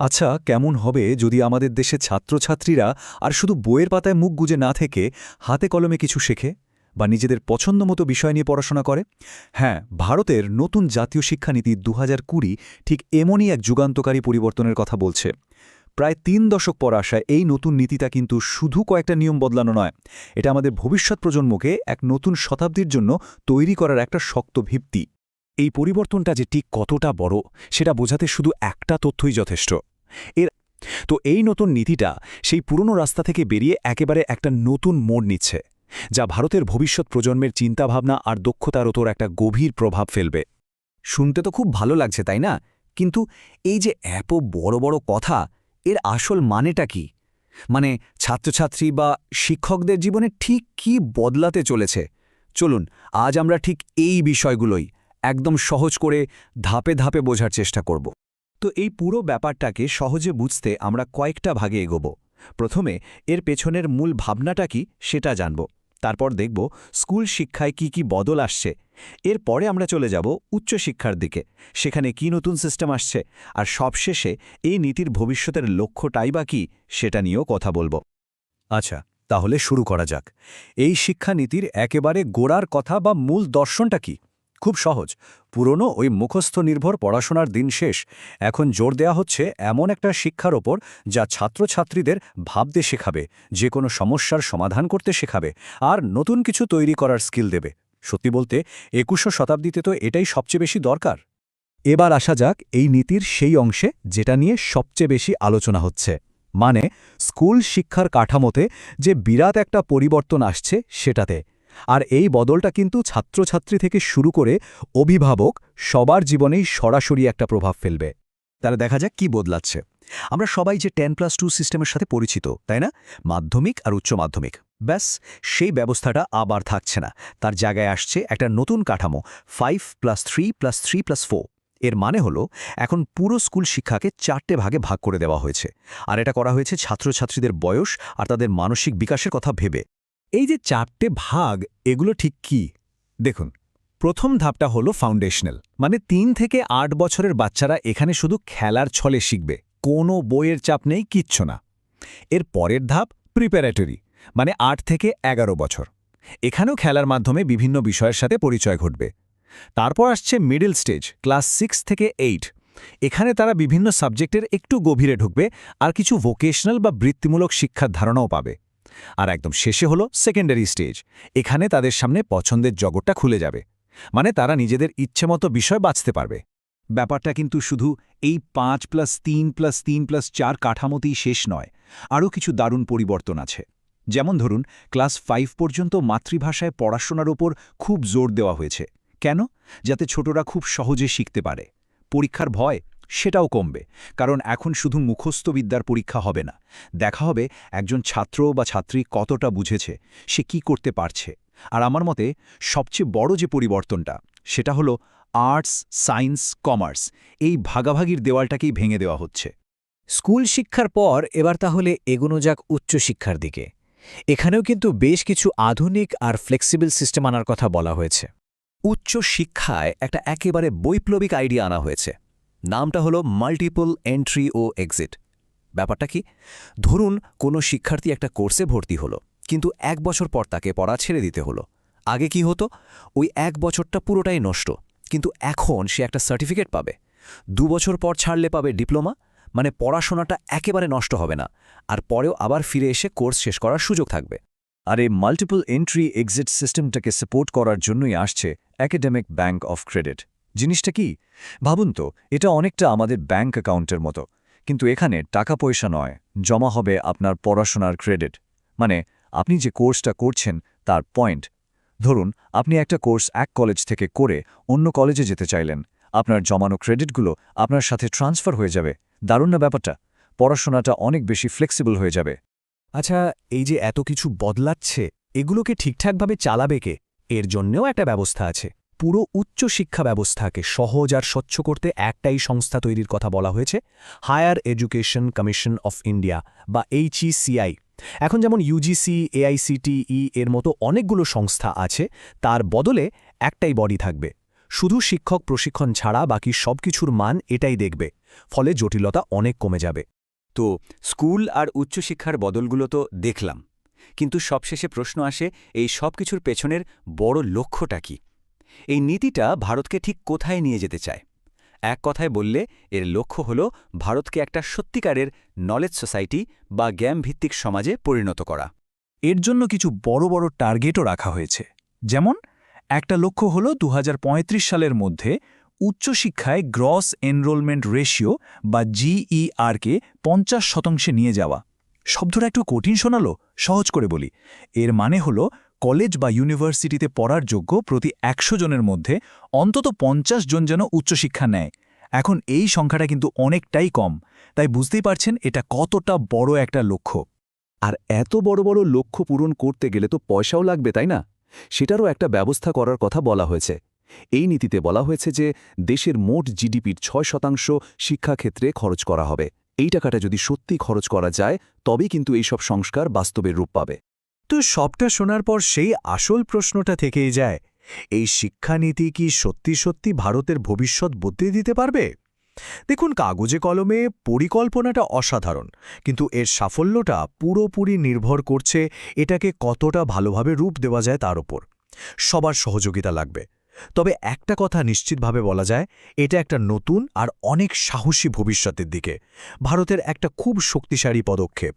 আচ্ছা, কেমন হবে যদি আমাদের দেশে ছাত্রছাত্রীরা আর শুধু বইয়ের পাতায় মুখ গুজে না থেকে হাতে কলমে কিছু শেখে বা নিজেদের পছন্দমতো বিষয় নিয়ে পড়াশোনা করে? হ্যাঁ, ভারতের নতুন জাতীয় শিক্ষানীতি ২০২০ ঠিক এমনই এক যুগান্তকারী পরিবর্তনের কথা বলছে। প্রায় ৩ দশক পর আসায় এই নতুন নীতিটা কিন্তু শুধু কয়েকটা নিয়ম বদলানো নয়, এটা আমাদের ভবিষ্যৎ প্রজন্মকে এক নতুন শতাব্দীর জন্য তৈরি করার একটা শক্ত ভিত্তি। এই পরিবর্তনটা যে ঠিক কতটা বড় সেটা বোঝাতে শুধু একটা তথ্যই যথেষ্ট। এর তো এই নতুন নীতিটা সেই পুরনো রাস্তা থেকে বেরিয়ে একেবারে একটা নতুন মোড় নিচ্ছে, যা ভারতের ভবিষ্যৎ প্রজন্মের চিন্তাভাবনা আর দক্ষতার ওপর একটা গভীর প্রভাব ফেলবে। শুনতে তো খুব ভালো লাগছে, তাই না? কিন্তু এই যে এত বড় বড় কথা, এর আসল মানেটা কি? মানে ছাত্রছাত্রী বা শিক্ষকদের জীবনে ঠিক কি বদলাতে চলেছে? চলুন আজ আমরা ঠিক এই বিষয়গুলোই একদম সহজ করে ধাপে ধাপে বোঝার চেষ্টা করব। তো এই পুরো ব্যাপারটাকে সহজে বুঝতে আমরা কয়েকটা ভাগে এগোব। প্রথমে এর পেছনের মূল ভাবনাটা কি সেটা জানব। তারপর দেখব স্কুল শিক্ষায় কি কি বদল আসছে। এরপরে আমরা চলে যাব উচ্চশিক্ষার দিকে, সেখানে কি নতুন সিস্টেম আসছে। আর সবশেষে এই নীতির ভবিষ্যতের লক্ষ্যটাই বা কি সেটা নিয়েও কথা বলব। আচ্ছা, তাহলে শুরু করা যাক। এই শিক্ষানীতির একেবারে গোড়ার কথা বা মূল দর্শনটা কি? খুব সহজ। পুরনো ওই মুখস্থ নির্ভর পড়াশোনার দিন শেষ। এখন জোর দেয়া হচ্ছে এমন একটা শিক্ষার ওপর যা ছাত্রছাত্রীদের ভাবতে শেখাবে, যে কোনো সমস্যার সমাধান করতে শেখাবে, আর নতুন কিছু তৈরি করার স্কিল দেবে। সত্যি বলতে ২১শ শতাব্দীতে তো এটাই সবচেয়ে বেশি দরকার। এবার আসা যাক এই নীতির সেই অংশে যেটা নিয়ে সবচেয়ে বেশি আলোচনা হচ্ছে, মানে স্কুল শিক্ষার কাঠামোতে যে বিরাট একটা পরিবর্তন আসছে সেটাতে। আর এই বদলটা কিন্তু ছাত্রছাত্রী থেকে শুরু করে অভিভাবক সবার জীবনেই সরাসরি একটা প্রভাব ফেলবে। তাহলে দেখা যাক কি বদলাচ্ছে। আমরা সবাই যে 10+2 সিস্টেমের সাথে পরিচিত, তাই না? মাধ্যমিক আর উচ্চ মাধ্যমিক, ব্যাস সেই ব্যবস্থাটা আবার থাকছে না। তার জায়গায় আসছে একটা নতুন কাঠামো, 5+3+3+4। এর মানে হলো এখন পুরো স্কুল শিক্ষাকে 4টে ভাগে ভাগ করে দেওয়া হয়েছে। আর এটা করা হয়েছে ছাত্রছাত্রীদের বয়স আর তাদের মানসিক বিকাশের কথা ভেবে। এই যে 4টে ভাগ, এগুলো ঠিক কি? দেখুন, প্রথম ধাপটা হলো ফাউন্ডেশনাল, মানে ৩ থেকে ৮ বছরের বাচ্চারা এখানে শুধু খেলার ছলে শিখবে, কোনো বইয়ের চাপ নেই, কিচ্ছু না। এর পরের ধাপ প্রিপারেটরি, মানে ৮ থেকে ১১ বছর। এখানেও খেলার মাধ্যমে বিভিন্ন বিষয়ের সাথে পরিচয় ঘটবে। তারপর আসছে মিডল স্টেজ, ক্লাস 6 থেকে 8। এখানে তারা বিভিন্ন সাবজেক্টের একটু গভীরে ঢুকবে আর কিছু ভোকেশনাল বা বৃত্তিমূলক শিক্ষার ধারণাও পাবে। আর একদম শেষে হলো সেকেন্ডারি স্টেজ। এখানে তাদের সামনে পছন্দের জগৎটা খুলে যাবে, মানে তারা নিজেদের ইচ্ছেমতো বিষয় বাছতে পারবে। ব্যাপারটা কিন্তু শুধু এই 5+3+3+4 কাঠামোতেই শেষ নয়, আরও কিছু দারুণ পরিবর্তন আছে। যেমন ধরুন, ক্লাস 5 পর্যন্ত মাতৃভাষায় পড়াশোনার ওপর খুব জোর দেওয়া হয়েছে। কেন? যাতে ছোটরা খুব সহজে শিখতে পারে। পরীক্ষার ভয় সেটাও কমবে, কারণ এখন শুধু মুখস্থ বিদ্যার পরীক্ষা হবে না, দেখা হবে একজন ছাত্র বা ছাত্রী কতটা বুঝেছে, সে কি করতে পারছে। আর আমার মতে সবচেয়ে বড় যে পরিবর্তনটা, সেটা হলো আর্টস, সায়েন্স, কমার্স এই ভাগাভাগির দেওয়ালটাকেই ভেঙে দেওয়া হচ্ছে। স্কুল শিক্ষার পর এবার তাহলে এগোনো যাক উচ্চশিক্ষার দিকে। এখানেও কিন্তু বেশ কিছু আধুনিক আর ফ্লেক্সিবল সিস্টেম আনার কথা বলা হয়েছে। উচ্চ শিক্ষায় একটা একেবারে বৈপ্লবিক আইডিয়া আনা হয়েছে। নামটা হলো মাল্টিপল এন্ট্রি ও এক্সিট। ব্যাপারটা কি? ধরুন কোনো শিক্ষার্থী একটা কোর্সে ভর্তি হলো, কিন্তু ১ বছর পর তাকে পড়া ছেড়ে দিতে হলো। আগে কি হতো? ওই ১ বছরটা পুরোটাই নষ্ট, কিন্তু এখন সে একটা সার্টিফিকেট পাবে। ২ বছর পর ছাড়লে পাবে ডিপ্লোমা, মানে পড়াশোনাটা একেবারে নষ্ট হবে না, আর পরেও আবার ফিরে এসে কোর্স শেষ করার সুযোগ থাকবে। আর এই মাল্টিপল এন্ট্রি এক্সিট সিস্টেমটাকে সাপোর্ট করার জন্যই আসছে একাডেমিক ব্যাংক অফ ক্রেডিট। জিনিসটা কি? ভাবুন তো, এটা অনেকটা আমাদের ব্যাংক অ্যাকাউন্টের মতো, কিন্তু এখানে টাকা পয়সা নয়, জমা হবে আপনার পড়াশোনার ক্রেডিট। মানে আপনি যে কোর্সটা করছেন তার পয়েন্ট। ধরুন আপনি একটা কোর্স এক কলেজ থেকে করে অন্য কলেজে যেতে চাইলেন, আপনার জমানো ক্রেডিটগুলো আপনার সাথে ট্রান্সফার হয়ে যাবে। দারুণ না ব্যাপারটা? পড়াশোনাটা অনেক বেশি ফ্লেক্সিবল হয়ে যাবে। আচ্ছা, এই যে এত কিছু বদলাচ্ছে, এগুলোকে ঠিকঠাকভাবে চালাবে কে? এর জন্যও একটা ব্যবস্থা আছে। পুরো উচ্চশিক্ষা ব্যবস্থাকে সহজ আর স্বচ্ছ করতে একটাই সংস্থা তৈরির কথা বলা হয়েছে, higher education commission of India বা HECI। এখন যেমন ইউজিসি, AICTE এর মতো অনেকগুলো সংস্থা আছে, তার বদলে একটাই বডি থাকবে। শুধু শিক্ষক প্রশিক্ষণ ছাড়া বাকি সবকিছুর মান এটাই দেখবে। ফলে জটিলতা অনেক কমে যাবে। তো স্কুল আর উচ্চশিক্ষার বদলগুলো তো দেখলাম, কিন্তু সবশেষে প্রশ্ন আসে, এই সব কিছুর পেছনের বড় লক্ষ্যটা কি? এই নীতিটা ভারতকে ঠিক কোথায় নিয়ে যেতে চায়? এক কথায় বললে এর লক্ষ্য হল ভারতকে একটা সত্যিকারের নলেজ সোসাইটি বা জ্ঞানভিত্তিক সমাজে পরিণত করা। এর জন্য কিছু বড় বড় টার্গেটও রাখা হয়েছে। যেমন একটা লক্ষ্য হল ২০৩৫ সালের মধ্যে উচ্চশিক্ষায় গ্রস এনরোলমেন্ট রেশিও বা GER-কে ৫০% নিয়ে যাওয়া। শব্দটা একটু কঠিন শোনালো, সহজ করে বলি। এর মানে হল কলেজ বা ইউনিভার্সিটিতে পড়ার যোগ্য প্রতি ১০০ জনের মধ্যে অন্তত ৫০ জন যেন উচ্চশিক্ষা নেয়। এখন এই সংখ্যাটা কিন্তু অনেকটাই কম, তাই বুঝতেই পারছেন এটা কতটা বড় একটা লক্ষ্য। আর এত বড় বড় লক্ষ্য পূরণ করতে গেলে তো পয়সাও লাগবে, তাই না? সেটারও একটা ব্যবস্থা করার কথা বলা হয়েছে। এই নীতিতে বলা হয়েছে যে দেশের মোট জিডিপির ৬% শিক্ষাক্ষেত্রে খরচ করা হবে। এই টাকাটা যদি সত্যি খরচ করা যায়, তবেই কিন্তু এইসব সংস্কার বাস্তবের রূপ পাবে। তো সবটা শোনার পর সেই আসল প্রশ্নটা থেকেই যায়, এই শিক্ষানীতি কি সত্যি সত্যি ভারতের ভবিষ্যৎ বদলে দিতে পারবে? দেখুন, কাগজে কলমে পরিকল্পনাটা অসাধারণ, কিন্তু এর সাফল্যটা পুরোপুরি নির্ভর করছে এটাকে কতটা ভালোভাবে রূপ দেওয়া যায় তার উপর। সবার সহযোগিতা লাগবে। তবে একটা কথা নিশ্চিতভাবে বলা যায়, এটা একটা নতুন আর অনেক সাহসী ভবিষ্যতের দিকে ভারতের একটা খুব শক্তিশালী পদক্ষেপ।